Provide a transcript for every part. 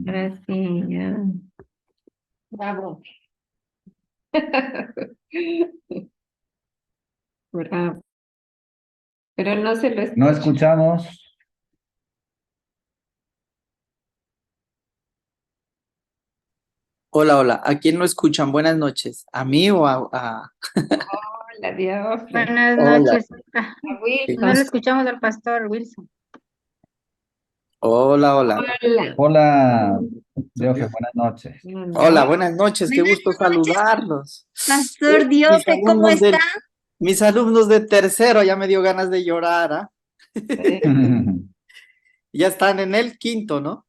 Ahora sí, ya. Bravo. Bravo. Pero no se lo No escucha. escuchamos. Hola, hola. ¿A quién lo escuchan? Buenas noches. ¿A mí o Hola, Dios. Buenas Hola. noches. A No lo Wilson. escuchamos al pastor Wilson. Hola, hola. Hola. Hola, Dios, buenas noches. Hola, No, buenas noches. Qué Buenas gusto noches, saludarlos. Pastor Mis Diote, ¿cómo alumnos está? mis alumnos de tercero ya me dio ganas de llorar, ¿ah? Ya están en el quinto, ¿no?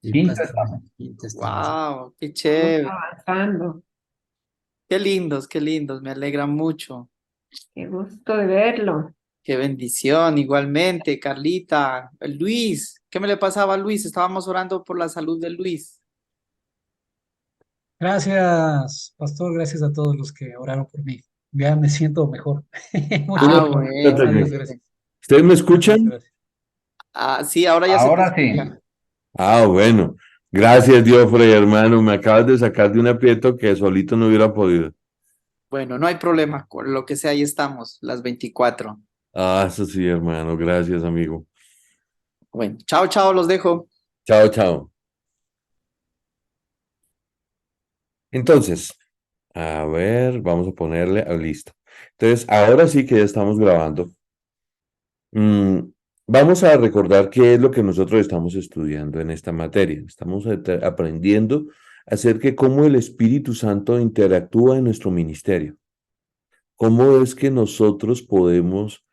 Sí, Quinto pastor, estamos. quinto estamos. Wow, qué estamos chévere. avanzando. Qué lindos, me alegra mucho. Qué gusto de verlo. Qué bendición, igualmente, Carlita, Luis. ¿Qué me le pasaba a Luis? Estábamos orando por la salud de Luis. Gracias, pastor, gracias a todos los que oraron por mí. Ya me siento mejor. Ah, Muchas bueno, gracias, a Dios, bueno. gracias. ¿Ustedes me Gracias, escuchan? gracias. Ah, sí, ahora ya se te Ahora sí. escucha. Ah, bueno. Gracias, Diofrey, hermano. Me acabas de sacar de un aprieto que solito no hubiera podido. Bueno, no hay problema, con lo que sea, ahí estamos, las 24. Ah, eso sí, hermano. Gracias, amigo. Bueno, chao, chao, los dejo. Chao, chao. Entonces, a ver, vamos a ponerle a listo. Entonces, ahora sí que ya estamos grabando. Mm, Vamos a recordar qué es lo que nosotros estamos estudiando en esta materia. Estamos aprendiendo acerca de cómo el Espíritu Santo interactúa en nuestro ministerio. Cómo es que nosotros podemos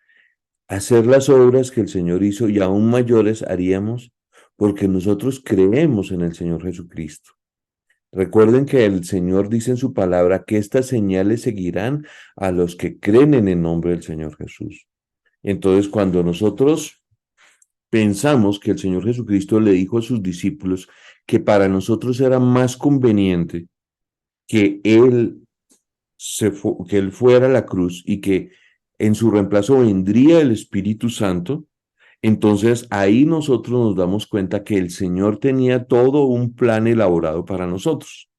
hacer las obras que el Señor hizo y aún mayores haríamos porque nosotros creemos en el Señor Jesucristo. Recuerden que el Señor dice en su palabra que estas señales seguirán a los que creen en el nombre del Señor Jesús. Entonces, cuando nosotros pensamos que el Señor Jesucristo le dijo a sus discípulos que para nosotros era más conveniente que que él fuera a la cruz y que en su reemplazo vendría el Espíritu Santo, entonces ahí nosotros nos damos cuenta que el Señor tenía todo un plan elaborado para nosotros.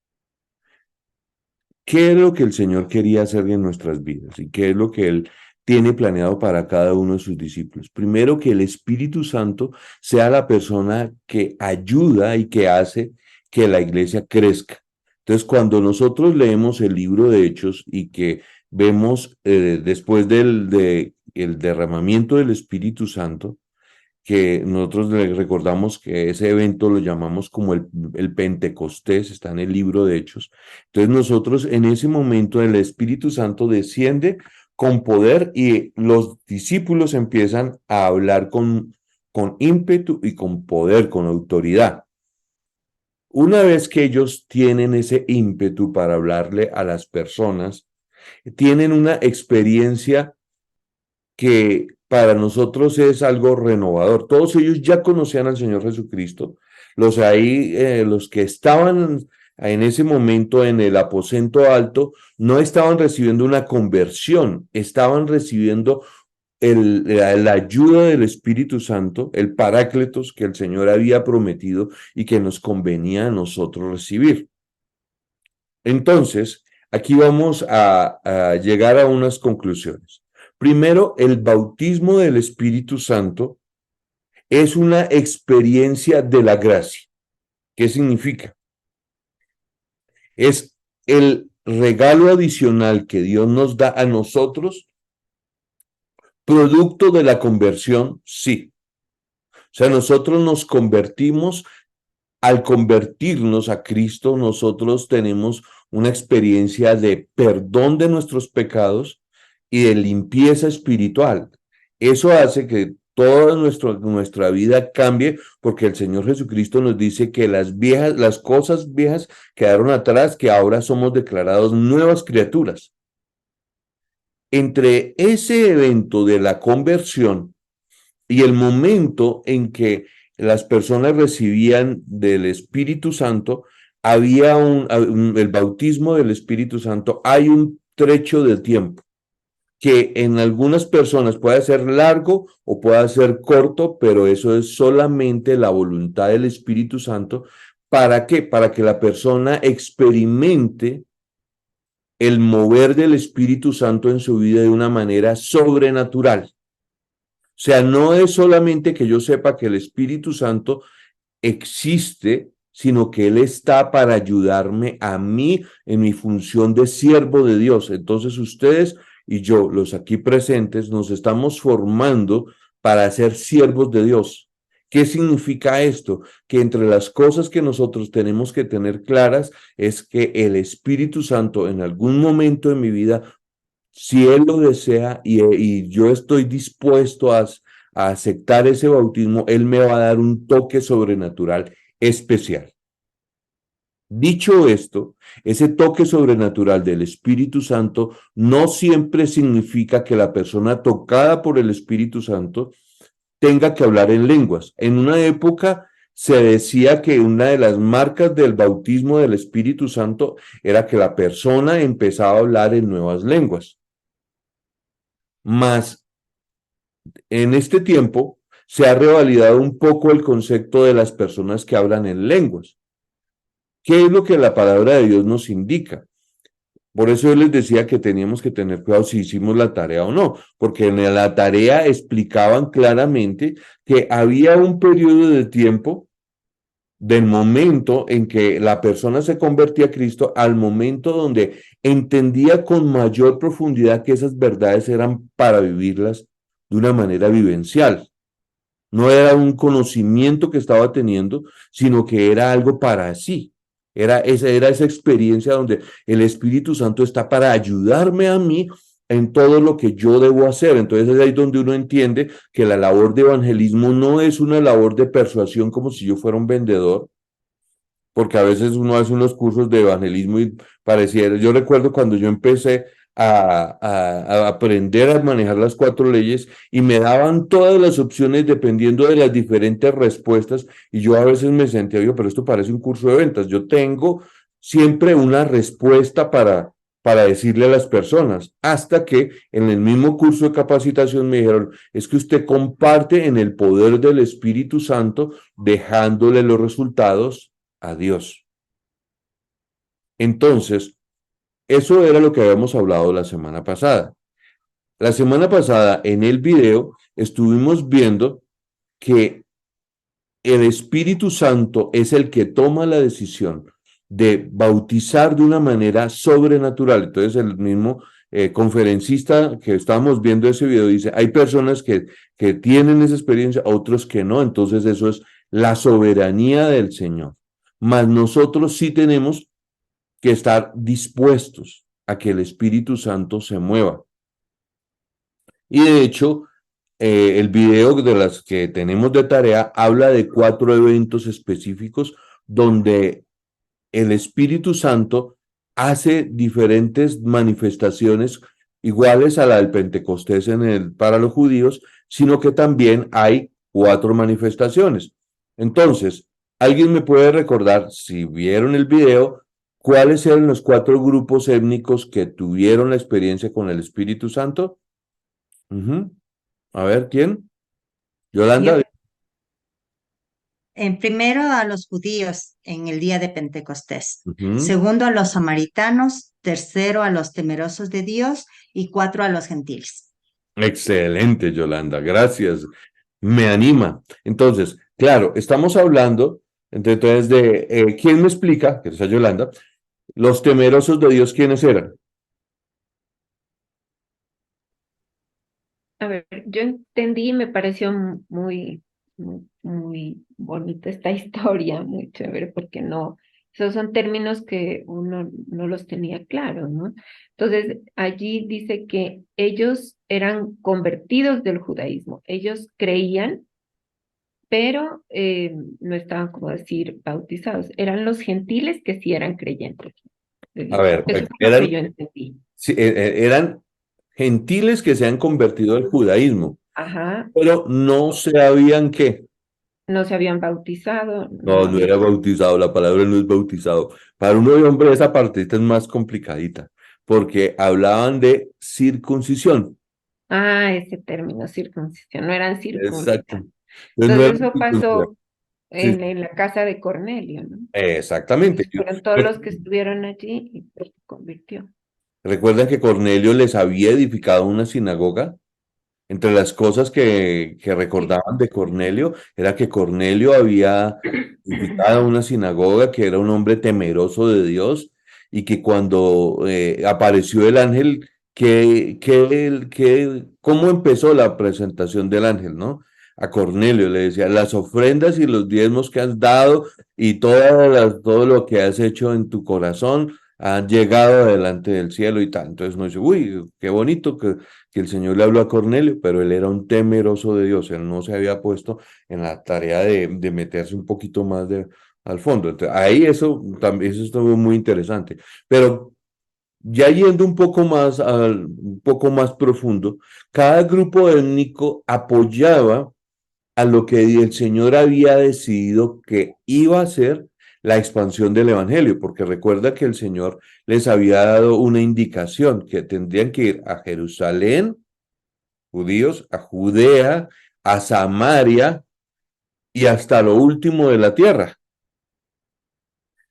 ¿Qué es lo que el Señor quería hacer en nuestras vidas y qué es lo que Él tiene planeado para cada uno de sus discípulos? Primero, que el Espíritu Santo sea la persona que ayuda y que hace que la iglesia crezca. Entonces, cuando nosotros leemos el libro de Hechos y que vemos después el derramamiento del Espíritu Santo, que nosotros le recordamos que ese evento lo llamamos como el Pentecostés, está en el libro de Hechos. Entonces nosotros en ese momento el Espíritu Santo desciende con poder y los discípulos empiezan a hablar con ímpetu y con poder, con autoridad. Una vez que ellos tienen ese ímpetu para hablarle a las personas, tienen una experiencia que para nosotros es algo renovador. Todos ellos ya conocían al Señor Jesucristo. Los que estaban en ese momento en el aposento alto, no estaban recibiendo una conversión, estaban recibiendo la ayuda del Espíritu Santo, el Parácletos que el Señor había prometido y que nos convenía a nosotros recibir. Entonces, aquí vamos a llegar a unas conclusiones. Primero, el bautismo del Espíritu Santo es una experiencia de la gracia. ¿Qué significa? Es el regalo adicional que Dios nos da a nosotros, producto de la conversión, sí. O sea, nosotros nos convertimos, al convertirnos a Cristo, nosotros tenemos una experiencia de perdón de nuestros pecados y de limpieza espiritual. Eso hace que toda nuestra vida cambie porque el Señor Jesucristo nos dice que las cosas viejas quedaron atrás, que ahora somos declarados nuevas criaturas. Entre ese evento de la conversión y el momento en que las personas recibían del Espíritu Santo, había el bautismo del Espíritu Santo, hay un trecho de tiempo que en algunas personas puede ser largo o puede ser corto, pero eso es solamente la voluntad del Espíritu Santo ¿Para qué? Para que la persona experimente el mover del Espíritu Santo en su vida de una manera sobrenatural. O sea, no es solamente que yo sepa que el Espíritu Santo existe, sino que Él está para ayudarme a mí en mi función de siervo de Dios. Entonces ustedes y yo, los aquí presentes, nos estamos formando para ser siervos de Dios. ¿Qué significa esto? Que entre las cosas que nosotros tenemos que tener claras es que el Espíritu Santo en algún momento de mi vida, si Él lo desea y yo estoy dispuesto a aceptar ese bautismo, Él me va a dar un toque sobrenatural especial. Dicho esto, ese toque sobrenatural del Espíritu Santo no siempre significa que la persona tocada por el Espíritu Santo tenga que hablar en lenguas. En una época se decía que una de las marcas del bautismo del Espíritu Santo era que la persona empezaba a hablar en nuevas lenguas. Mas en este tiempo se ha revalidado un poco el concepto de las personas que hablan en lenguas. ¿Qué es lo que la palabra de Dios nos indica? Por eso yo les decía que teníamos que tener cuidado si hicimos la tarea o no, porque en la tarea explicaban claramente que había un periodo de tiempo del momento en que la persona se convertía a Cristo al momento donde entendía con mayor profundidad que esas verdades eran para vivirlas de una manera vivencial. No era un conocimiento que estaba teniendo, sino que era algo para sí. Era esa experiencia donde el Espíritu Santo está para ayudarme a mí en todo lo que yo debo hacer. Entonces es ahí donde uno entiende que la labor de evangelismo no es una labor de persuasión como si yo fuera un vendedor, porque a veces uno hace unos cursos de evangelismo y pareciera, yo recuerdo cuando yo empecé a aprender a manejar las 4 leyes y me daban todas las opciones dependiendo de las diferentes respuestas y yo a veces me sentía, yo, pero esto parece un curso de ventas, yo tengo siempre una respuesta para decirle a las personas, hasta que en el mismo curso de capacitación me dijeron, es que usted comparte en el poder del Espíritu Santo dejándole los resultados a Dios. Entonces, eso era lo que habíamos hablado la semana pasada. La semana pasada en el video estuvimos viendo que el Espíritu Santo es el que toma la decisión de bautizar de una manera sobrenatural. Entonces el mismo conferencista que estábamos viendo ese video dice, hay personas que tienen esa experiencia, otros que no. Entonces eso es la soberanía del Señor. Mas nosotros sí tenemos que estar dispuestos a que el Espíritu Santo se mueva. Y de hecho, el video de las que tenemos de tarea habla de 4 eventos específicos donde el Espíritu Santo hace diferentes manifestaciones iguales a la del Pentecostés para los judíos, sino que también hay 4 manifestaciones. Entonces, ¿alguien me puede recordar, si vieron el video, cuáles eran los 4 grupos étnicos que tuvieron la experiencia con el Espíritu Santo? A ver, ¿quién? Yolanda. En primero a los judíos en el día de Pentecostés. Ujú. Segundo a los samaritanos. Tercero a los temerosos de Dios. Y 4 a los gentiles. Excelente, Yolanda, gracias. Me anima. Entonces, claro, estamos hablando entonces de, ¿quién me explica? Que sea Yolanda, los temerosos de Dios, ¿quiénes eran? A ver, yo entendí y me pareció muy bonita esta historia, muy chévere, porque no, esos son términos que uno no los tenía claros, ¿no? Entonces, allí dice que ellos eran convertidos del judaísmo, ellos creían, pero no estaban, como decir, bautizados, eran los gentiles que sí eran creyentes. A ver, Eso es lo que yo entendí. sí, eran gentiles que se han convertido al judaísmo, Ajá, pero no sabían qué. no se habían bautizado, No, no era bautizado, la palabra no es bautizado. Para un hombre esa partita es más complicadita, porque hablaban de circuncisión. Ah, ese término, circuncisión, no eran circuncisos. Exacto. Entonces no Entonces era eso circuncisión. pasó Sí, en la casa de Cornelio, ¿no? exactamente. Fueron todos los que estuvieron allí y pues, se convirtió. ¿Recuerdan que Cornelio les había edificado una sinagoga? Entre las cosas que recordaban de Cornelio era que Cornelio había edificado una sinagoga, que era un hombre temeroso de Dios y que cuando apareció el ángel, ¿cómo empezó la presentación del ángel, no? A Cornelio le decía, las ofrendas y los diezmos que has dado y todo lo que has hecho en tu corazón han llegado delante del cielo y tal. Entonces uno dice, uy, qué bonito que el Señor le habló a Cornelio, pero él era un temeroso de Dios, él no se había puesto en la tarea de meterse un poquito más al fondo. Entonces, ahí eso también eso estuvo muy interesante. Pero ya yendo un poco más profundo, cada grupo étnico apoyaba a lo que el Señor había decidido que iba a ser la expansión del Evangelio, porque recuerda que el Señor les había dado una indicación que tendrían que ir a Jerusalén, judíos, a Judea, a Samaria y hasta lo último de la tierra.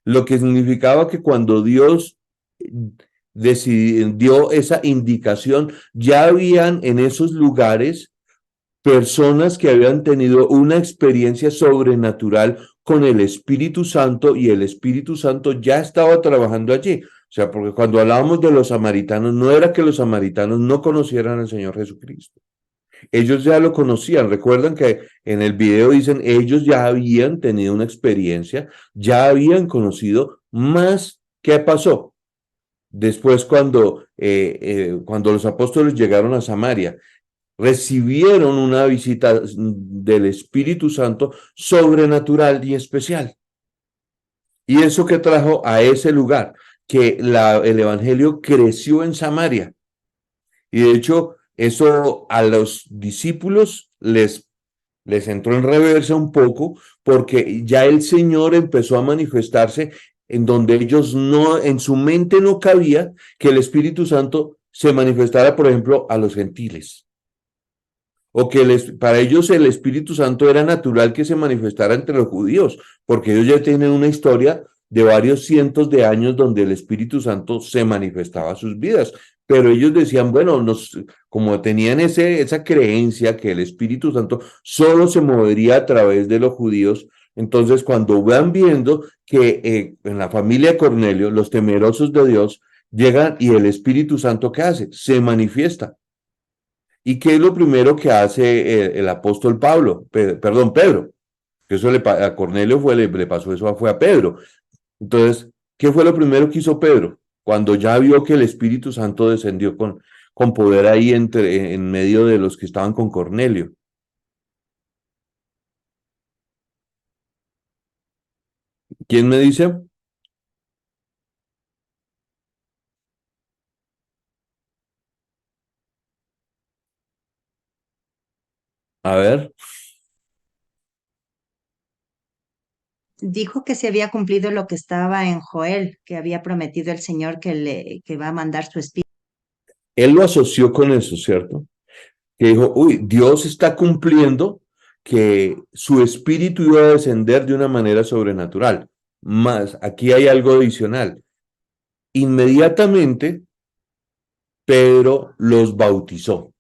Lo que significaba que cuando Dios dio esa indicación, ya habían en esos lugares personas que habían tenido una experiencia sobrenatural con el Espíritu Santo y el Espíritu Santo ya estaba trabajando allí. O sea, porque cuando hablábamos de los samaritanos, no era que los samaritanos no conocieran al Señor Jesucristo. Ellos ya lo conocían. Recuerdan que en el video dicen, ellos ya habían tenido una experiencia, ya habían conocido más. ¿Qué pasó? Después, cuando los apóstoles llegaron a Samaria, recibieron una visita del Espíritu Santo sobrenatural y especial. ¿Y eso que trajo a ese lugar? Que el Evangelio creció en Samaria. Y de hecho, eso a los discípulos les entró en reversa un poco, porque ya el Señor empezó a manifestarse en donde ellos no, en su mente no cabía que el Espíritu Santo se manifestara, por ejemplo, a los gentiles. O que para ellos el Espíritu Santo era natural que se manifestara entre los judíos, porque ellos ya tienen una historia de varios cientos de años donde el Espíritu Santo se manifestaba a sus vidas. Pero ellos decían, bueno, como tenían esa creencia que el Espíritu Santo solo se movería a través de los judíos, entonces cuando van viendo que en la familia de Cornelio, los temerosos de Dios llegan y el Espíritu Santo, ¿qué hace? Se manifiesta. ¿Y qué es lo primero que hace el apóstol Pedro? Que eso a Cornelio le pasó eso fue a Pedro. Entonces, ¿qué fue lo primero que hizo Pedro? Cuando ya vio que el Espíritu Santo descendió con poder ahí en medio de los que estaban con Cornelio. ¿Quién me dice? A ver. Dijo que se había cumplido lo que estaba en Joel, que había prometido el Señor que va a mandar su espíritu. Él lo asoció con eso, ¿cierto? Que dijo, uy, Dios está cumpliendo que su espíritu iba a descender de una manera sobrenatural. Más, aquí hay algo adicional. Inmediatamente, Pedro los bautizó.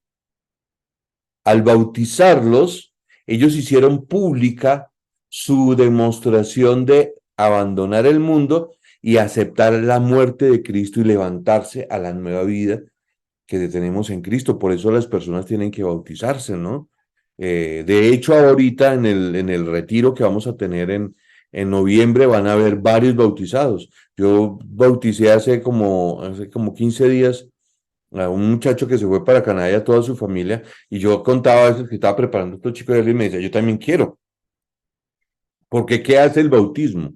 Al bautizarlos, ellos hicieron pública su demostración de abandonar el mundo y aceptar la muerte de Cristo y levantarse a la nueva vida que tenemos en Cristo. Por eso las personas tienen que bautizarse, ¿no? De hecho, ahorita en el retiro que vamos a tener en noviembre van a haber varios bautizados. Yo bauticé hace como 15 días a un muchacho que se fue para Canadá y a toda su familia, y yo contaba a veces que estaba preparando a estos chicos y me decía, yo también quiero. Porque ¿qué hace el bautismo?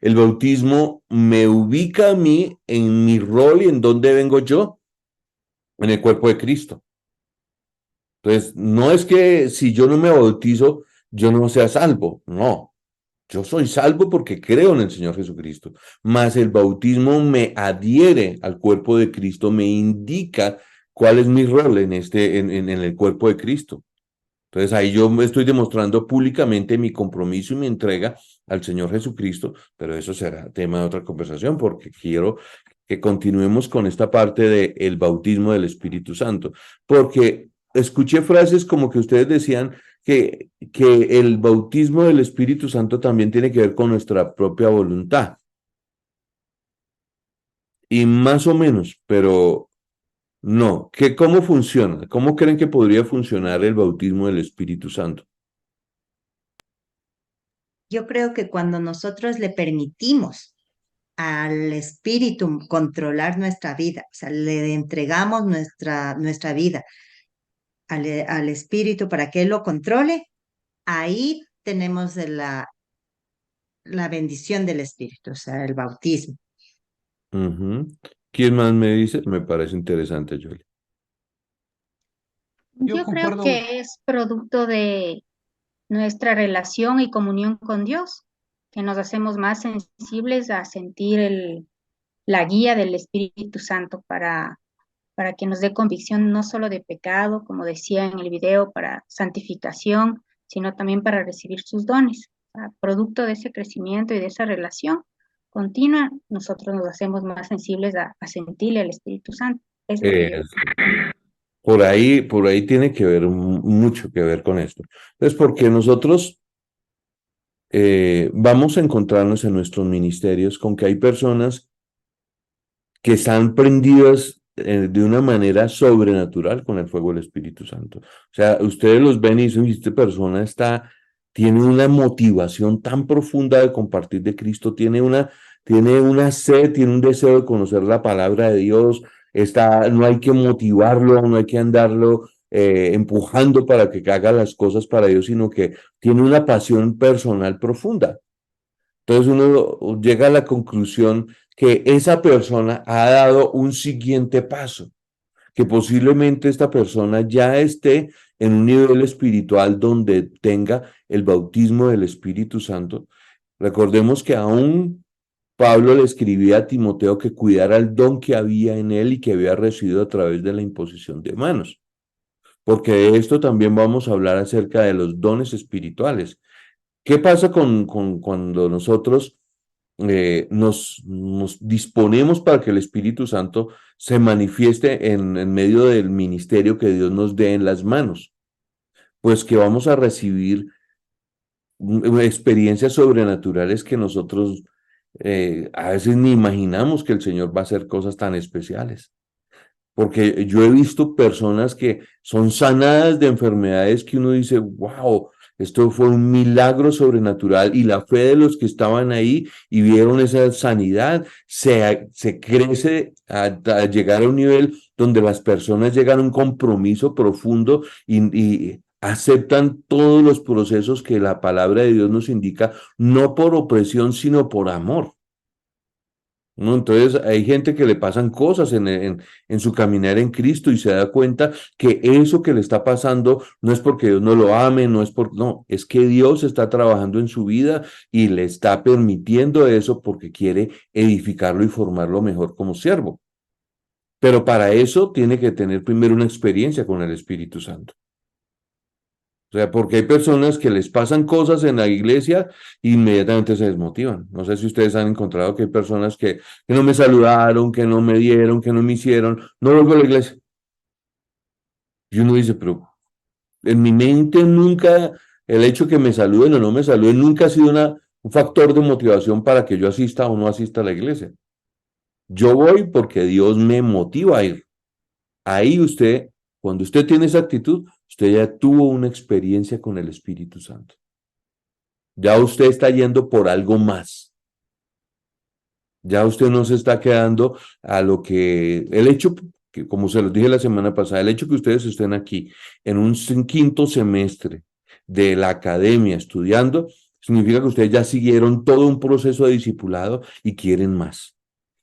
El bautismo me ubica a mí en mi rol y en dónde vengo yo, en el cuerpo de Cristo. Entonces, no es que si yo no me bautizo, yo no sea salvo. No, yo soy salvo porque creo en el Señor Jesucristo. Mas el bautismo me adhiere al cuerpo de Cristo, me indica cuál es mi rol en el cuerpo de Cristo. Entonces ahí yo me estoy demostrando públicamente mi compromiso y mi entrega al Señor Jesucristo, pero eso será tema de otra conversación porque quiero que continuemos con esta parte del bautismo del Espíritu Santo, porque escuché frases como que ustedes decían que el bautismo del Espíritu Santo también tiene que ver con nuestra propia voluntad. Y más o menos, pero no. ¿Cómo funciona? ¿Cómo creen que podría funcionar el bautismo del Espíritu Santo? Yo creo que cuando nosotros le permitimos al Espíritu controlar nuestra vida, o sea, le entregamos nuestra vida al Espíritu para que Él lo controle, ahí tenemos la bendición del Espíritu, o sea, el bautismo. Ujú. ¿Quién más me dice? Me parece interesante, Jolie. Yo Yo creo concuerdo, que es producto de nuestra relación y comunión con Dios, que nos hacemos más sensibles a sentir la guía del Espíritu Santo para que nos dé convicción no solo de pecado, como decía en el video, para santificación, sino también para recibir sus dones. Producto de ese crecimiento y de esa relación continua, nosotros nos hacemos más sensibles a sentirle al Espíritu Santo. Es lo que yo Es- por ahí tiene que ver mucho que ver con esto. Entonces, porque nosotros vamos a encontrarnos en nuestros ministerios con que hay personas que están prendidas de una manera sobrenatural con el fuego del Espíritu Santo. O sea, ustedes los ven y dicen, esta persona tiene una motivación tan profunda de compartir de Cristo, tiene una sed, tiene un deseo de conocer la palabra de Dios, no hay que motivarlo, no hay que andarlo empujando para que haga las cosas para Dios, sino que tiene una pasión personal profunda. Entonces uno llega a la conclusión que esa persona ha dado un siguiente paso, que posiblemente esta persona ya esté en un nivel espiritual donde tenga el bautismo del Espíritu Santo. Recordemos que aún Pablo le escribía a Timoteo que cuidara el don que había en él y que había recibido a través de la imposición de manos, porque de esto también vamos a hablar acerca de los dones espirituales. ¿Qué pasa cuando nosotros nos disponemos para que el Espíritu Santo se manifieste en medio del ministerio que Dios nos dé en las manos? Pues que vamos a recibir experiencias sobrenaturales que nosotros a veces ni imaginamos que el Señor va a hacer cosas tan especiales. Porque yo he visto personas que son sanadas de enfermedades que uno dice, wow, esto fue un milagro sobrenatural y la fe de los que estaban ahí y vieron esa sanidad se crece a llegar a un nivel donde las personas llegan a un compromiso profundo y aceptan todos los procesos que la palabra de Dios nos indica, no por opresión, sino por amor. ¿No? Entonces hay gente que le pasan cosas en su caminar en Cristo y se da cuenta que eso que le está pasando no es porque Dios no lo ame, no, es que Dios está trabajando en su vida y le está permitiendo eso porque quiere edificarlo y formarlo mejor como siervo. Pero para eso tiene que tener primero una experiencia con el Espíritu Santo. O sea, porque hay personas que les pasan cosas en la iglesia e inmediatamente se desmotivan. No sé si ustedes han encontrado que hay personas que no me saludaron, que no me dieron, que no me hicieron, no vuelvo a la iglesia. Y uno dice, pero en mi mente nunca el hecho que me saluden o no me saluden nunca ha sido un factor de motivación para que yo asista o no asista a la iglesia. Yo voy porque Dios me motiva a ir. Ahí usted, cuando usted tiene esa actitud, usted ya tuvo una experiencia con el Espíritu Santo. Ya usted está yendo por algo más. Ya usted no se está quedando a lo que el hecho, que como se los dije la semana pasada, el hecho que ustedes estén aquí en un quinto semestre de la academia estudiando, significa que ustedes ya siguieron todo un proceso de discipulado y quieren más.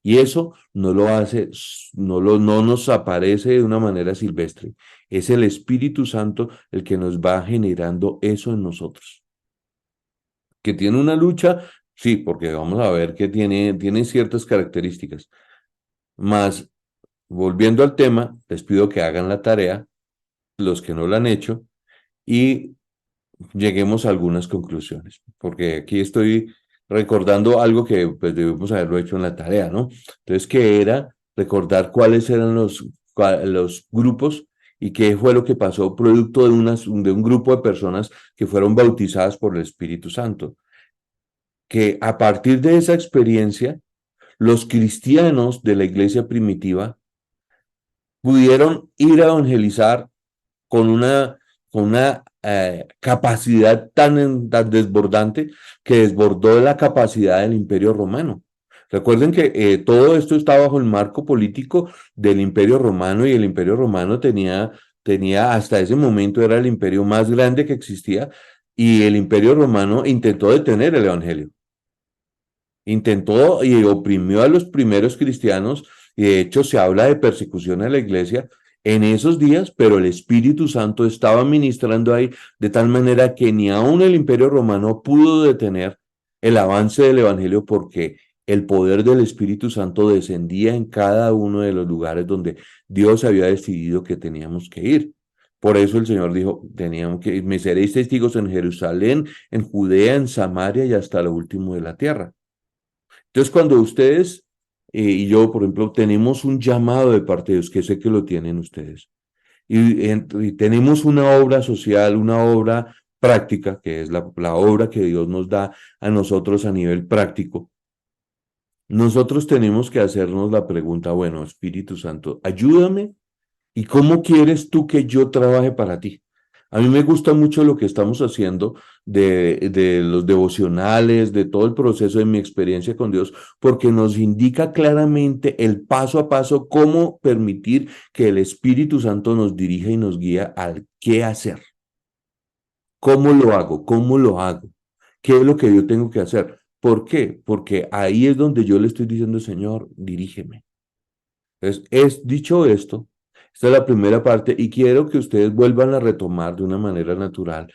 Y eso no lo hace, no nos aparece de una manera silvestre. Es el Espíritu Santo el que nos va generando eso en nosotros. Que tiene una lucha, sí, porque vamos a ver que tiene ciertas características. Más, volviendo al tema, les pido que hagan la tarea, los que no la han hecho, y lleguemos a algunas conclusiones, porque aquí estoy recordando algo que pues debemos haberlo hecho en la tarea, ¿no? Entonces, que era recordar cuáles eran los grupos y qué fue lo que pasó producto de un grupo de personas que fueron bautizadas por el Espíritu Santo. Que a partir de esa experiencia, los cristianos de la iglesia primitiva pudieron ir a evangelizar con una capacidad tan desbordante que desbordó la capacidad del Imperio Romano. Recuerden que todo esto está bajo el marco político del Imperio Romano, y el Imperio Romano tenía hasta ese momento, era el imperio más grande que existía, y el Imperio Romano intentó detener el Evangelio. Intentó y oprimió a los primeros cristianos, y de hecho se habla de persecución a la iglesia en esos días, pero el Espíritu Santo estaba ministrando ahí de tal manera que ni aún el Imperio Romano pudo detener el avance del Evangelio, porque el poder del Espíritu Santo descendía en cada uno de los lugares donde Dios había decidido que teníamos que ir. Por eso el Señor dijo, me seréis testigos en Jerusalén, en Judea, en Samaria y hasta lo último de la tierra. Entonces, cuando ustedes y yo, por ejemplo, tenemos un llamado de parte de Dios, que sé que lo tienen ustedes, y tenemos una obra social, una obra práctica, que es la obra que Dios nos da a nosotros a nivel práctico, nosotros tenemos que hacernos la pregunta, bueno, Espíritu Santo, ayúdame, ¿y cómo quieres tú que yo trabaje para ti? A mí me gusta mucho lo que estamos haciendo de los devocionales, de todo el proceso de mi experiencia con Dios, porque nos indica claramente el paso a paso cómo permitir que el Espíritu Santo nos dirija y nos guíe al qué hacer. ¿Cómo lo hago? ¿Cómo lo hago? ¿Qué es lo que yo tengo que hacer? ¿Por qué? Porque ahí es donde yo le estoy diciendo, Señor, dirígeme. Entonces, dicho esto, esta es la primera parte y quiero que ustedes vuelvan a retomar de una manera natural,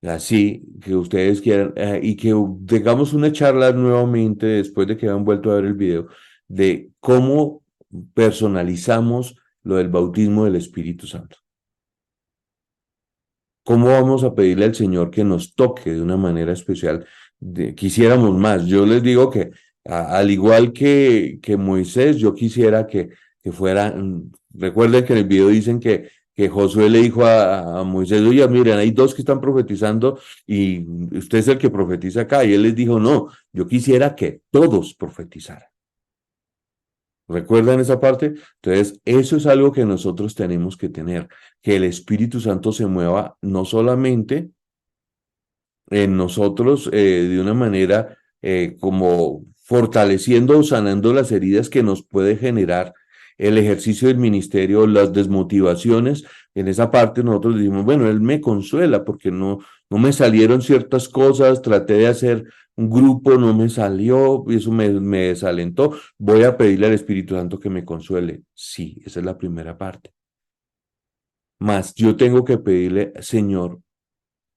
así que ustedes quieran, y que tengamos una charla nuevamente después de que hayan vuelto a ver el video, de cómo personalizamos lo del bautismo del Espíritu Santo. ¿Cómo vamos a pedirle al Señor que nos toque de una manera especial? Quisiéramos más. Yo les digo que al igual que Moisés, yo quisiera que fuera, recuerden que en el video dicen que Josué le dijo a Moisés, oye, miren, hay dos que están profetizando y usted es el que profetiza acá. Y él les dijo, no, yo quisiera que todos profetizaran. ¿Recuerdan esa parte? Entonces, eso es algo que nosotros tenemos que tener, que el Espíritu Santo se mueva no solamente en nosotros de una manera como fortaleciendo o sanando las heridas que nos puede generar el ejercicio del ministerio, las desmotivaciones. En esa parte nosotros decimos, bueno, Él me consuela porque no me salieron ciertas cosas, traté de hacer un grupo, no me salió, y eso me desalentó. Voy a pedirle al Espíritu Santo que me consuele. Sí, esa es la primera parte. Más yo tengo que pedirle, Señor,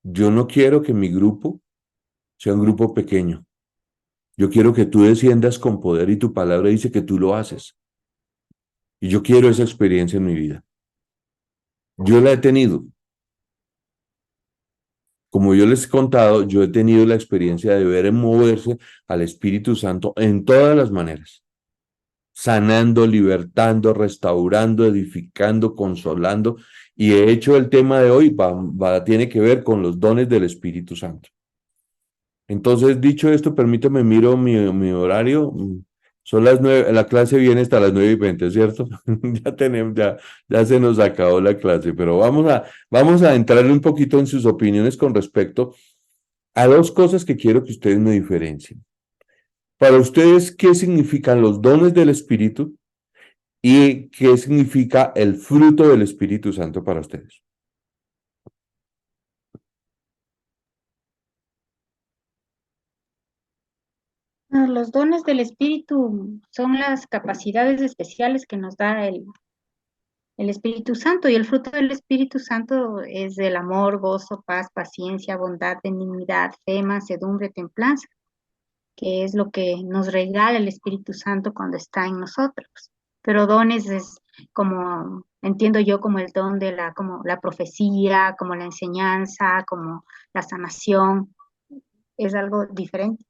yo no quiero que mi grupo sea un grupo pequeño. Yo quiero que tú desciendas con poder y tu palabra dice que tú lo haces. Y yo quiero esa experiencia en mi vida. Yo la he tenido. Como yo les he contado, yo he tenido la experiencia de ver moverse al Espíritu Santo en todas las maneras. Sanando, libertando, restaurando, edificando, consolando. Y de hecho el tema de hoy tiene que ver con los dones del Espíritu Santo. Entonces, dicho esto, permítame, miro mi horario. Son las 9, la clase viene hasta las 9:20, ¿cierto? Ya se nos acabó la clase, pero vamos a entrarle un poquito en sus opiniones con respecto a dos cosas que quiero que ustedes me diferencien. Para ustedes, ¿qué significan los dones del Espíritu y qué significa el fruto del Espíritu Santo para ustedes? Los dones del Espíritu son las capacidades especiales que nos da el Espíritu Santo, y el fruto del Espíritu Santo es el amor, gozo, paz, paciencia, bondad, benignidad, fe, mansedumbre, templanza, que es lo que nos regala el Espíritu Santo cuando está en nosotros. Pero dones como entiendo yo como el don de como la profecía, como la enseñanza, como la sanación, es algo diferente.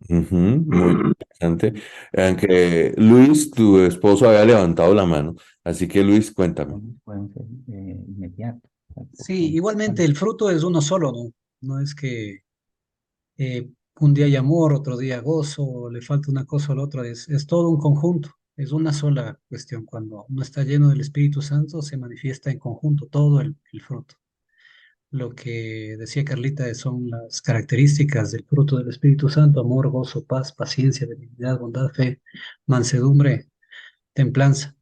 Ujú, muy interesante. Aunque Luis, tu esposo, había levantado la mano. Así que Luis, cuéntame. Pueden ser inmediatos. Sí, igualmente el fruto es uno solo, ¿no? No es que un día hay amor, otro día gozo, le falta una cosa al otro, es todo un conjunto, es una sola cuestión. Cuando uno está lleno del Espíritu Santo, se manifiesta en conjunto todo el fruto. Lo que decía Carlita son las características del fruto del Espíritu Santo: amor, gozo, paz, paciencia, benignidad, bondad, fe, mansedumbre, templanza.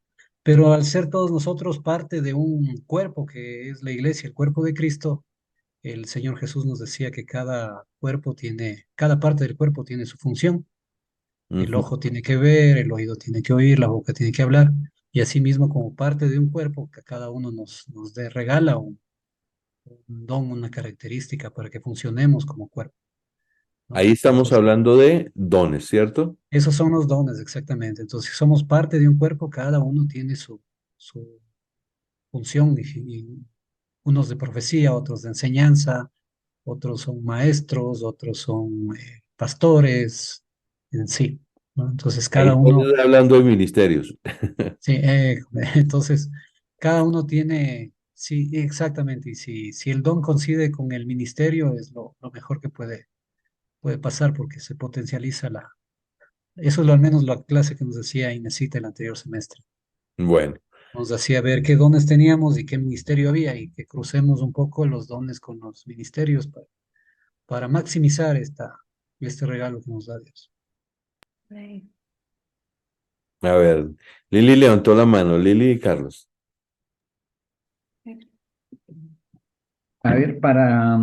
Pero al ser todos nosotros parte de un cuerpo que es la iglesia, el cuerpo de Cristo, el Señor Jesús nos decía que cada parte del cuerpo tiene su función. El Ujú. ojo tiene que ver, el oído tiene que oír, la boca tiene que hablar. Y asimismo, como parte de un cuerpo, que cada uno regala un don, una característica para que funcionemos como cuerpo, ¿no? Ahí estamos Entonces, hablando de dones, ¿cierto? esos son los dones exactamente. Entonces, si somos parte de un cuerpo, cada uno tiene su función, y unos de profecía, otros de enseñanza, otros son maestros, otros son pastores, en sí, ¿no? Entonces, Ahí cada uno, estamos hablando de ministerios. sí, entonces, cada uno tiene, sí, exactamente, y si el don coincide con el ministerio, es lo mejor que puede pasar, porque se potencializa eso es al menos la clase que nos decía Inesita el anterior semestre. Bueno, Nos hacía ver qué dones teníamos y qué ministerio había, y que crucemos un poco los dones con los ministerios para maximizar este regalo que nos da Dios. Right. a ver, Lili levantó la mano, Lili y Carlos. A ver, para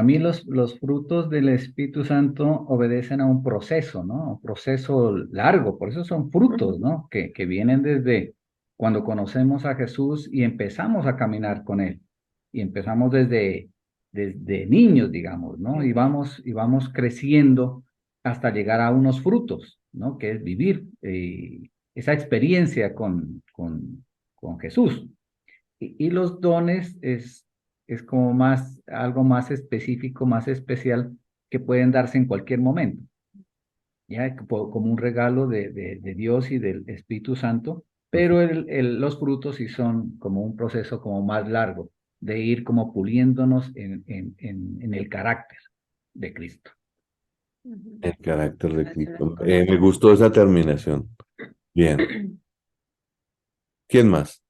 mí los frutos del Espíritu Santo obedecen a un proceso, ¿no? Un proceso largo, por eso son frutos, ¿no? Que vienen desde cuando conocemos a Jesús y empezamos a caminar con Él. Y empezamos desde niños, digamos, ¿no? Y vamos creciendo hasta llegar a unos frutos, ¿no? Que es vivir esa experiencia con Jesús. Y los dones es como algo más específico, más especial, que pueden darse en cualquier momento, ya como un regalo de Dios y del Espíritu Santo, pero los frutos sí son como un proceso como más largo, de ir como puliéndonos en el carácter de Cristo. El carácter de Cristo. Relacionado con la Me gustó esa terminación. Bien. ¿Quién más?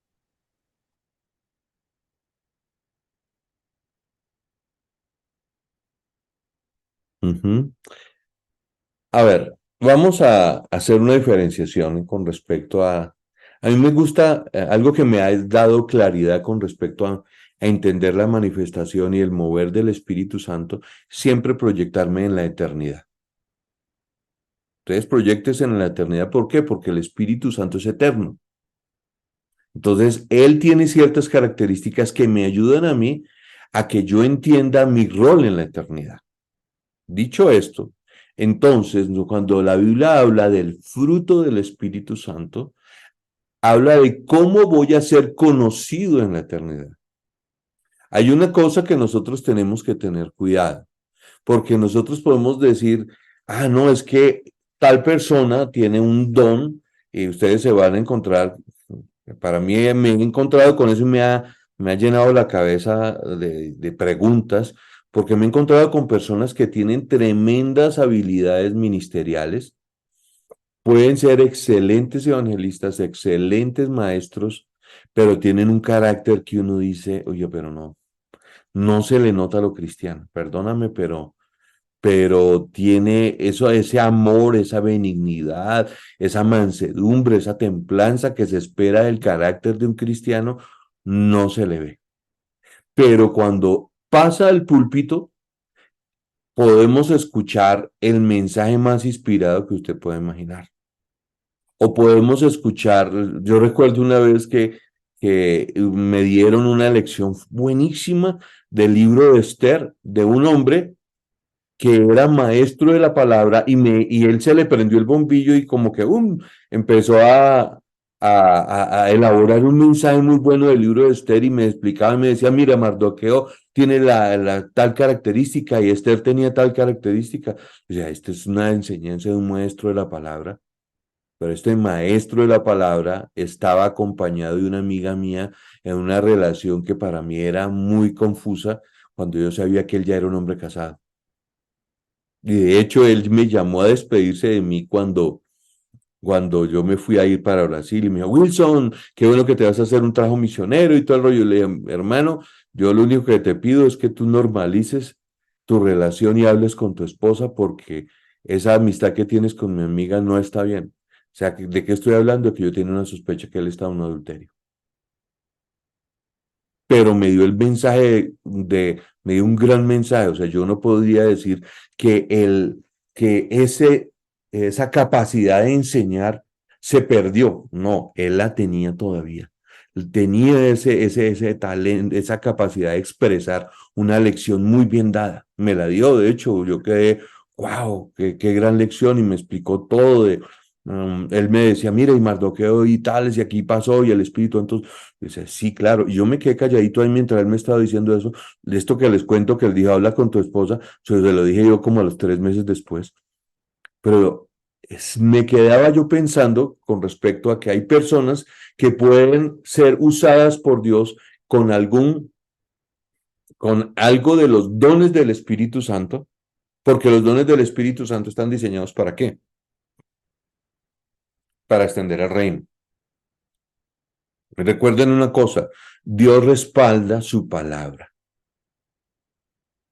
Ujú. A ver, vamos a hacer una diferenciación con respecto a mí me gusta algo que me ha dado claridad con respecto a entender la manifestación y el mover del Espíritu Santo, siempre proyectarme en la eternidad. Entonces, proyectes en la eternidad, ¿por qué? Porque el Espíritu Santo es eterno. Entonces, Él tiene ciertas características que me ayudan a mí a que yo entienda mi rol en la eternidad. Dicho esto, entonces, cuando la Biblia habla del fruto del Espíritu Santo, habla de cómo voy a ser conocido en la eternidad. Hay una cosa que nosotros tenemos que tener cuidado, porque nosotros podemos decir, no, es que tal persona tiene un don y ustedes se van a encontrar, para mí me he encontrado con eso y me ha llenado la cabeza de preguntas, porque me he encontrado con personas que tienen tremendas habilidades ministeriales, pueden ser excelentes evangelistas, excelentes maestros, pero tienen un carácter que uno dice, oye, pero no se le nota lo cristiano, perdóname, pero tiene eso, ese amor, esa benignidad, esa mansedumbre, esa templanza que se espera del carácter de un cristiano, no se le ve. Pero cuando pasa al púlpito, podemos escuchar el mensaje más inspirado que usted pueda imaginar. O podemos escuchar, yo recuerdo una vez que me dieron una lección buenísima del libro de Esther, de un hombre que era maestro de la palabra y él se le prendió el bombillo y como que empezó a elaborar un mensaje muy bueno del libro de Esther y me explicaba y me decía, mira, Mardoqueo tiene la tal característica y Esther tenía tal característica. O sea, esta es una enseñanza de un maestro de la palabra, pero este maestro de la palabra estaba acompañado de una amiga mía en una relación que para mí era muy confusa cuando yo sabía que él ya era un hombre casado. Y de hecho, él me llamó a despedirse de mí cuando yo me fui a ir para Brasil y me dijo, Wilson, qué bueno que te vas a hacer un trabajo misionero y todo el rollo. Le dije, hermano, yo lo único que te pido es que tú normalices tu relación y hables con tu esposa porque esa amistad que tienes con mi amiga no está bien. O sea, ¿de qué estoy hablando? Que yo tengo una sospecha que él está en un adulterio. Pero me dio el mensaje me dio un gran mensaje. O sea, yo no podría decir que esa capacidad de enseñar se perdió. No, él la tenía todavía. Tenía ese talento, esa capacidad de expresar una lección muy bien dada. Me la dio, de hecho, yo quedé, wow, qué gran lección y me explicó todo él me decía, mira, y Mardoqueo y tales, y aquí pasó, y el espíritu, entonces, dice, sí, claro, y yo me quedé calladito ahí mientras él me estaba diciendo eso, de esto que les cuento que él dijo, habla con tu esposa, se lo dije yo como a los 3 meses después, pero me quedaba yo pensando con respecto a que hay personas que pueden ser usadas por Dios con algo de los dones del Espíritu Santo, porque los dones del Espíritu Santo están diseñados ¿para qué? Para extender el reino. Recuerden una cosa, Dios respalda su palabra.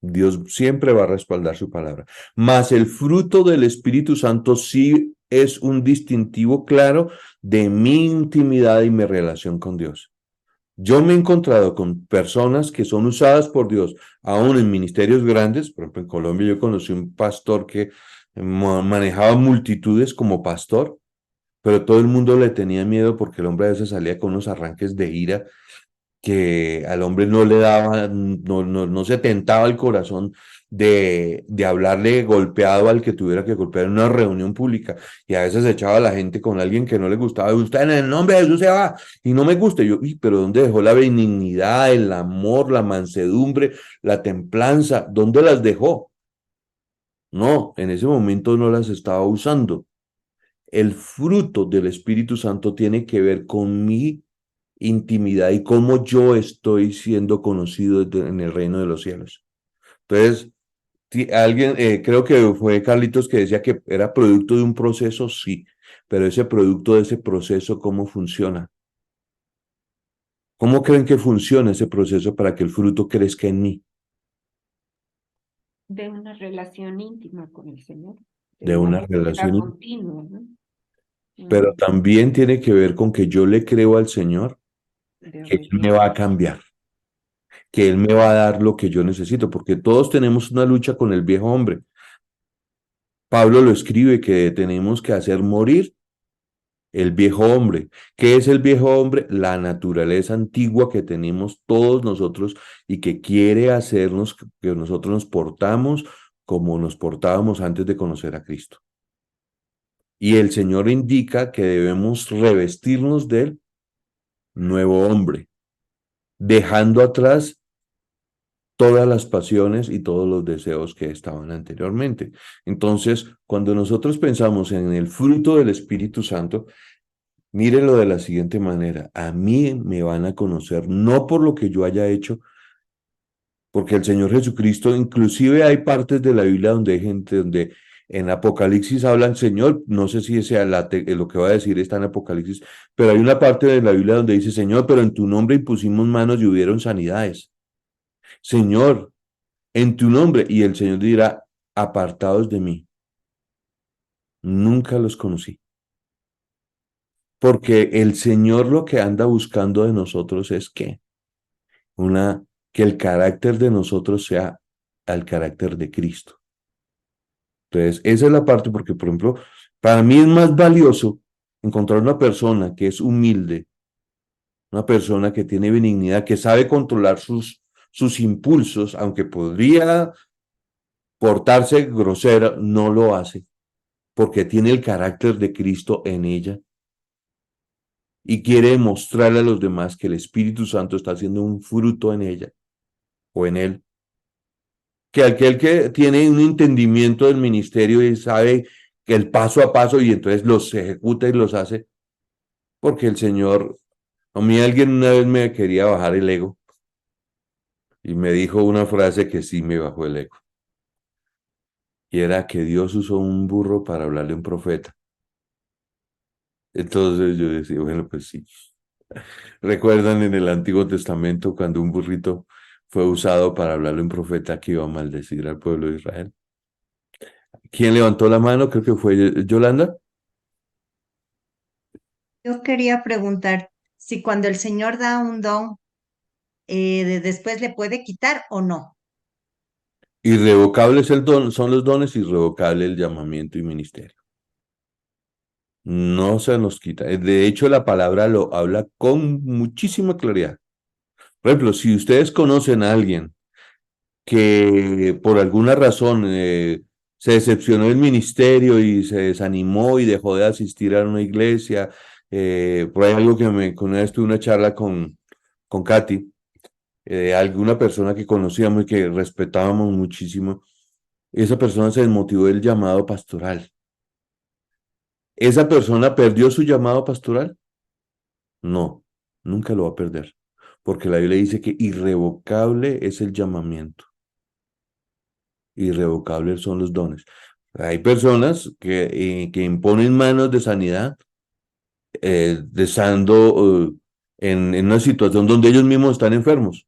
Dios siempre va a respaldar su palabra. Mas el fruto del Espíritu Santo sí es un distintivo claro de mi intimidad y mi relación con Dios. Yo me he encontrado con personas que son usadas por Dios, aún en ministerios grandes. Por ejemplo, en Colombia yo conocí un pastor que manejaba multitudes como pastor, pero todo el mundo le tenía miedo porque el hombre a veces salía con unos arranques de ira que al hombre no le daba, no se tentaba el corazón de hablarle golpeado al que tuviera que golpear en una reunión pública. Y a veces echaba a la gente con alguien que no le gustaba. Usted en el nombre de Jesús se va y no me gusta. Y yo, pero ¿dónde dejó la benignidad, el amor, la mansedumbre, la templanza? ¿Dónde las dejó? No, en ese momento no las estaba usando. El fruto del Espíritu Santo tiene que ver con mi intimidad y cómo yo estoy siendo conocido en el reino de los cielos. Entonces, alguien, creo que fue Carlitos que decía que era producto de un proceso, sí, pero ese producto de ese proceso, ¿cómo funciona? ¿Cómo creen que funciona ese proceso para que el fruto crezca en mí? De una relación íntima con el Señor. De una búsqueda relación, continua, ¿no? pero también tiene que ver con que yo le creo al Señor De que Él me va a cambiar, que Él me va a dar lo que yo necesito, porque todos tenemos una lucha con el viejo hombre. Pablo lo escribe que tenemos que hacer morir el viejo hombre. ¿Qué es el viejo hombre? La naturaleza antigua que tenemos todos nosotros y que quiere hacernos que nosotros nos portamos como nos portábamos antes de conocer a Cristo. Y el Señor indica que debemos revestirnos del nuevo hombre, dejando atrás todas las pasiones y todos los deseos que estaban anteriormente. Entonces, cuando nosotros pensamos en el fruto del Espíritu Santo, mírenlo de la siguiente manera. A mí me van a conocer no por lo que yo haya hecho, porque el Señor Jesucristo, inclusive hay partes de la Biblia donde hay gente, donde en Apocalipsis hablan, Señor, no sé si sea lo que va a decir está en Apocalipsis, pero hay una parte de la Biblia donde dice, Señor, pero en tu nombre impusimos manos y hubieron sanidades. Señor, en tu nombre. Y el Señor dirá, apartados de mí. Nunca los conocí. Porque el Señor lo que anda buscando de nosotros es que el carácter de nosotros sea al carácter de Cristo. Entonces, esa es la parte porque, por ejemplo, para mí es más valioso encontrar una persona que es humilde, una persona que tiene benignidad, que sabe controlar sus impulsos, aunque podría portarse grosera, no lo hace, porque tiene el carácter de Cristo en ella y quiere mostrarle a los demás que el Espíritu Santo está haciendo un fruto en ella o en él. Que aquel que tiene un entendimiento del ministerio y sabe que el paso a paso y entonces los ejecuta y los hace, porque el Señor, a mí alguien una vez me quería bajar el ego y me dijo una frase que sí me bajó el ego. Y era que Dios usó un burro para hablarle a un profeta. Entonces yo decía, bueno, pues sí. ¿Recuerdan en el Antiguo Testamento cuando un burrito fue usado para hablarle a un profeta que iba a maldecir al pueblo de Israel? ¿Quién levantó la mano? Creo que fue Yolanda. Yo quería preguntar si cuando el Señor da un don, después le puede quitar o no. Irrevocable es el don, son los dones, irrevocable el llamamiento y ministerio. No se nos quita. De hecho, la palabra lo habla con muchísima claridad. Por ejemplo, si ustedes conocen a alguien que por alguna razón se decepcionó del ministerio y se desanimó y dejó de asistir a una iglesia, por ahí algo que con una vez tuve una charla con Katy, alguna persona que conocíamos y que respetábamos muchísimo, esa persona se desmotivó del llamado pastoral. ¿Esa persona perdió su llamado pastoral? No, nunca lo va a perder, porque la Biblia dice que irrevocable es el llamamiento, irrevocables son los dones. Hay personas que imponen manos de sanidad, estando en una situación donde ellos mismos están enfermos.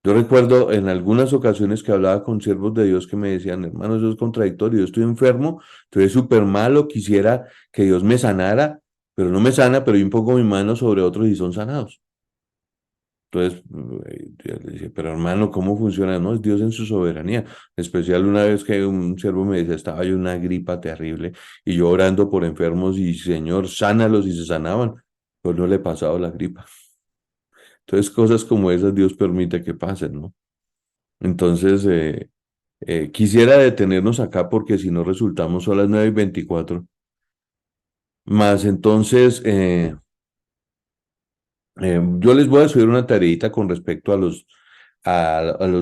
Yo recuerdo en algunas ocasiones que hablaba con siervos de Dios que me decían, hermano, eso es contradictorio, yo estoy enfermo, estoy súper malo, quisiera que Dios me sanara, pero no me sana, pero yo impongo mi mano sobre otros y son sanados. Entonces, yo le decía, pero hermano, ¿cómo funciona? No, es Dios en su soberanía. En especial una vez que un siervo me decía, estaba yo una gripa terrible y yo orando por enfermos y Señor, sánalos y se sanaban, pues no le pasaba la gripa. Entonces, cosas como esas Dios permite que pasen, ¿no? Entonces, quisiera detenernos acá porque si no resultamos son las 9:24. Más entonces, yo les voy a subir una tareita con respecto a los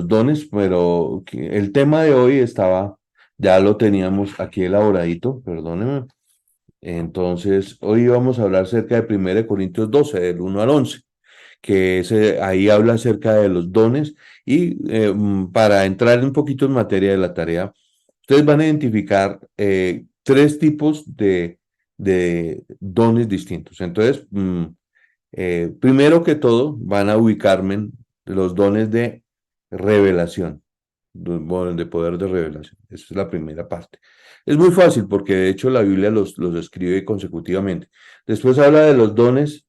dones, pero el tema de hoy ya lo teníamos aquí elaboradito, perdónenme. Entonces, hoy vamos a hablar acerca de 1 Corintios 12, del 1 al 11, que ahí habla acerca de los dones y para entrar un poquito en materia de la tarea, ustedes van a identificar tres tipos de dones distintos. Entonces, primero que todo, van a ubicarme los dones de revelación, de poder de revelación. Esa es la primera parte. Es muy fácil porque de hecho la Biblia los escribe consecutivamente. Después habla de los dones,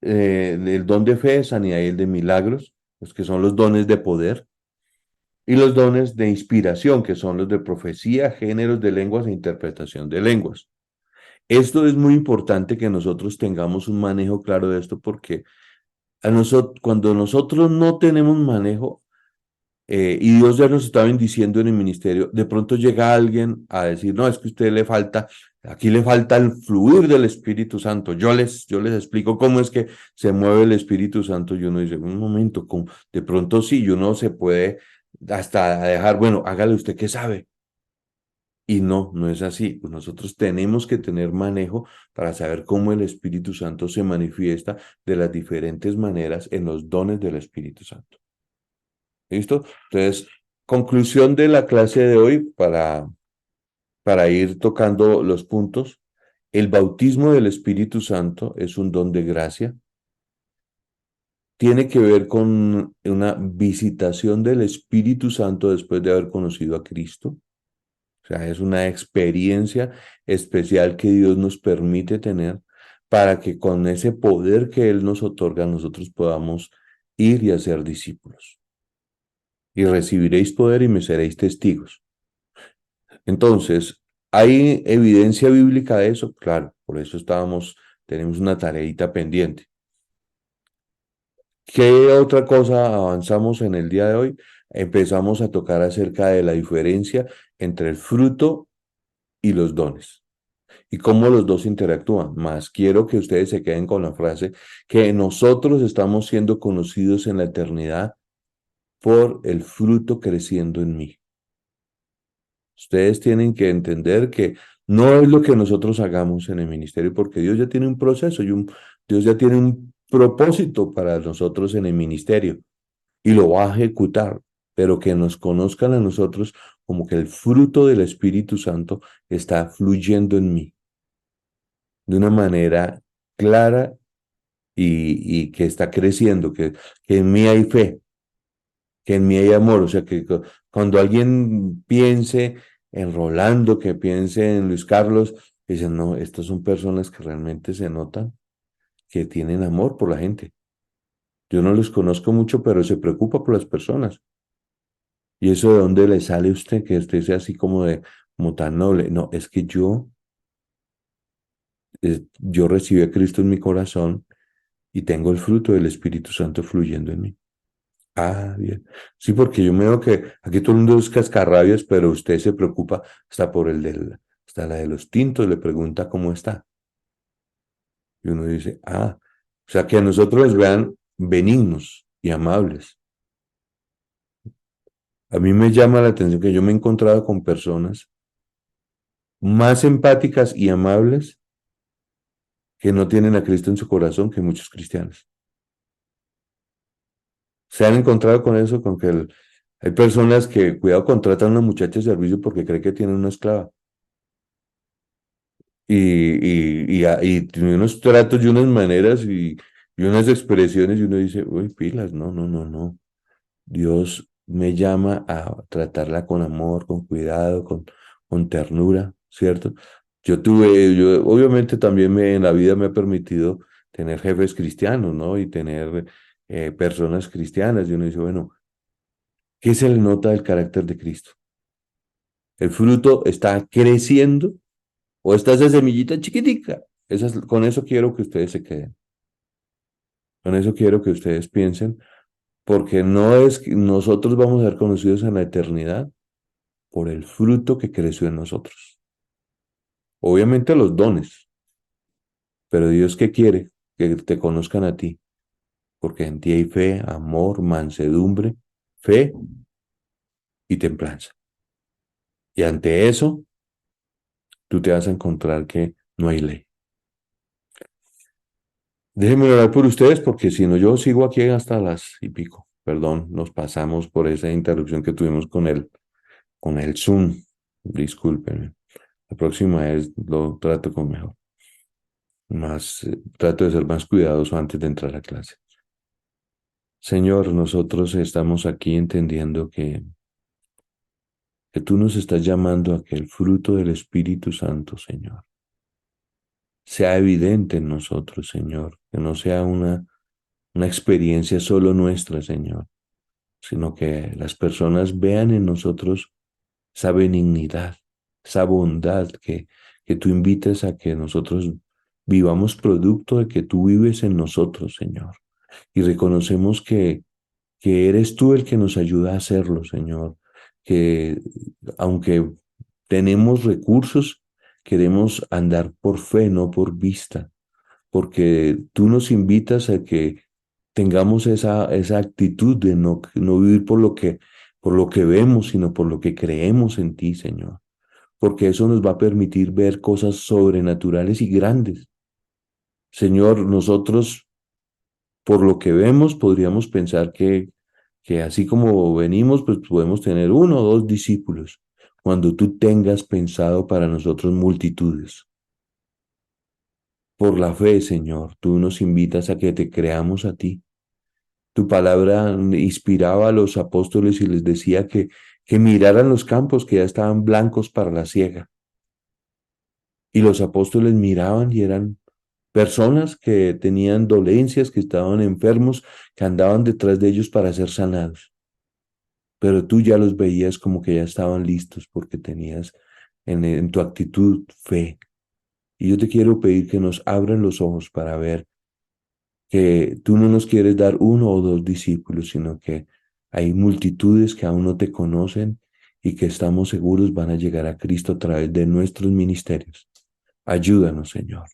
del don de fe, sanidad y el de milagros, los que son los dones de poder, y los dones de inspiración, que son los de profecía, géneros de lenguas e interpretación de lenguas. Esto es muy importante que nosotros tengamos un manejo claro de esto porque cuando nosotros no tenemos manejo y Dios ya nos está bendiciendo en el ministerio, de pronto llega alguien a decir, no, es que a usted aquí le falta el fluir del Espíritu Santo. Yo les explico cómo es que se mueve el Espíritu Santo y uno dice, un momento, de pronto sí, y uno se puede hasta dejar, bueno, hágale usted que sabe. Y no es así. Nosotros tenemos que tener manejo para saber cómo el Espíritu Santo se manifiesta de las diferentes maneras en los dones del Espíritu Santo. ¿Listo? Entonces, conclusión de la clase de hoy para ir tocando los puntos. El bautismo del Espíritu Santo es un don de gracia. Tiene que ver con una visitación del Espíritu Santo después de haber conocido a Cristo. O sea, es una experiencia especial que Dios nos permite tener para que con ese poder que Él nos otorga, nosotros podamos ir y hacer discípulos. Y recibiréis poder y me seréis testigos. Entonces, ¿hay evidencia bíblica de eso? Claro, por eso tenemos una tareita pendiente. ¿Qué otra cosa avanzamos en el día de hoy? empezamos a tocar acerca de la diferencia entre el fruto y los dones y cómo los dos interactúan. Más quiero que ustedes se queden con la frase que nosotros estamos siendo conocidos en la eternidad por el fruto creciendo en mí. Ustedes tienen que entender que no es lo que nosotros hagamos en el ministerio, porque Dios ya tiene un proceso y Dios ya tiene un propósito para nosotros en el ministerio y lo va a ejecutar, pero que nos conozcan a nosotros como que el fruto del Espíritu Santo está fluyendo en mí de una manera clara y que está creciendo, que en mí hay fe, que en mí hay amor. O sea, que cuando alguien piense en Rolando, que piense en Luis Carlos, dicen, no, estas son personas que realmente se notan que tienen amor por la gente. Yo no los conozco mucho, pero se preocupa por las personas. ¿Y eso de dónde le sale a usted? Que usted sea así como tan noble. No, es que yo recibí a Cristo en mi corazón y tengo el fruto del Espíritu Santo fluyendo en mí. Ah, bien. Sí, porque yo me veo que aquí todo el mundo es cascarrabias, pero usted se preocupa hasta hasta la de los tintos, le pregunta cómo está. Y uno dice, o sea que a nosotros les vean benignos y amables. A mí me llama la atención que yo me he encontrado con personas más empáticas y amables que no tienen a Cristo en su corazón que muchos cristianos. Se han encontrado con eso, con que hay personas que, cuidado, contratan a una muchacha de servicio porque cree que tiene una esclava. Y tiene unos tratos y unas maneras y unas expresiones y uno dice, uy, pilas, no, no, no, no. Dios me llama a tratarla con amor, con cuidado, con ternura, ¿cierto? Yo obviamente también en la vida me ha permitido tener jefes cristianos, ¿no? Y tener personas cristianas. Y uno dice, bueno, ¿qué se le nota del carácter de Cristo? ¿El fruto está creciendo o está esa semillita chiquitica? Con eso quiero que ustedes se queden. Con eso quiero que ustedes piensen, porque no es que nosotros vamos a ser conocidos en la eternidad por el fruto que creció en nosotros. Obviamente los dones, pero Dios ¿qué quiere? Que te conozcan a ti, porque en ti hay fe, amor, mansedumbre, fe y templanza. Y ante eso, tú te vas a encontrar que no hay ley. Déjenme orar por ustedes, porque si no, yo sigo aquí hasta las y pico. Perdón, nos pasamos por esa interrupción que tuvimos con el Zoom. Discúlpenme. La próxima vez lo trato con mejor. Trato de ser más cuidadoso antes de entrar a clase. Señor, nosotros estamos aquí entendiendo que tú nos estás llamando a que el fruto del Espíritu Santo, Señor, sea evidente en nosotros, Señor, que no sea una experiencia solo nuestra, Señor, sino que las personas vean en nosotros esa benignidad, esa bondad que tú invitas a que nosotros vivamos producto de que tú vives en nosotros, Señor. Y reconocemos que eres tú el que nos ayuda a hacerlo, Señor. Que aunque tenemos recursos, queremos andar por fe, no por vista, porque tú nos invitas a que tengamos esa actitud de no vivir por lo que vemos, sino por lo que creemos en ti, Señor. Porque eso nos va a permitir ver cosas sobrenaturales y grandes. Señor, nosotros por lo que vemos podríamos pensar que así como venimos, pues podemos tener 1 o 2 discípulos, cuando tú tengas pensado para nosotros multitudes. Por la fe, Señor, tú nos invitas a que te creamos a ti. Tu palabra inspiraba a los apóstoles y les decía que miraran los campos que ya estaban blancos para la siega. Y los apóstoles miraban y eran personas que tenían dolencias, que estaban enfermos, que andaban detrás de ellos para ser sanados. Pero tú ya los veías como que ya estaban listos porque tenías en tu actitud fe. Y yo te quiero pedir que nos abran los ojos para ver que tú no nos quieres dar 1 o 2 discípulos, sino que Hay multitudes que aún no te conocen y que estamos seguros van a llegar a Cristo a través de nuestros ministerios. Ayúdanos, Señor.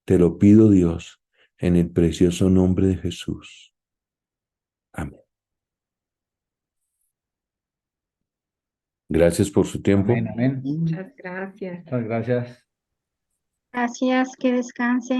Te lo pido, Dios, en el precioso nombre de Jesús. Amén. Gracias por su tiempo. Amén, amén. Muchas gracias. Muchas gracias. Gracias, que descanse.